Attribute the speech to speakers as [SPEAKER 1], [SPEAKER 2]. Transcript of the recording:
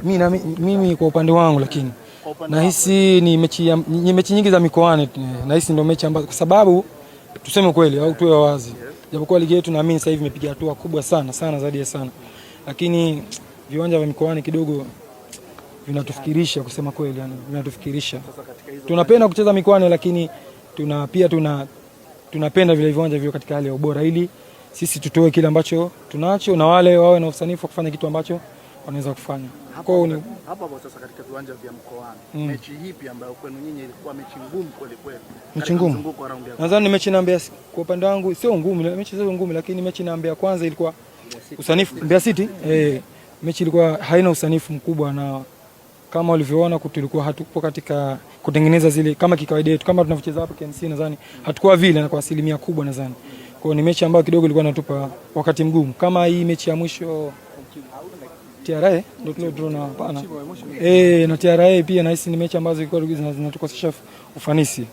[SPEAKER 1] Mimi kwa upande wangu, lakini nahisi ni mechi nyingi za mikoani, nahisi ndio mechi ambazo, kwa sababu tuseme kweli au tuwe wazi, japokuwa ligi yetu naamini sasa hivi imepiga hatua kubwa sana zaidi ya sana, lakini viwanja vya mikoani kidogo vinatufikirisha, kusema kweli, yani vinatufikirisha. Tunapenda kucheza mikoani, lakini tunapenda vile viwanja vio katika hali ya ubora, ili sisi tutoe kile ambacho tunacho na wale wawe na usanifu wa kufanya kitu ambacho wanaweza kufanya.
[SPEAKER 2] Hapa sasa katika viwanja vya mkoani, mechi ipi ambayo kwenu nyinyi ilikuwa mechi ngumu kweli kweli?
[SPEAKER 1] Mechi ngumu. Nadhani mechi na Mbeya, kwa upande wangu sio ngumu, mechi sio ngumu, lakini mechi na Mbeya kwanza ilikuwa usanifu Mbeya City. Mechi ilikuwa haina usanifu mkubwa, na kama ulivyoona tulikuwa hatupo katika kutengeneza zile kama kikawaida yetu, kama tunavyocheza hapa KMC, nadhani hatakuwa vile na kwa asilimia kubwa nadhani. Kwa ni mechi ambayo kidogo ilikuwa inatupa wakati mgumu. Kama hii mechi ya mwisho TRA ndio tunapana. Na TRA pia nahisi ni mechi ambazo zilikuwa zinatukosesha ufanisi.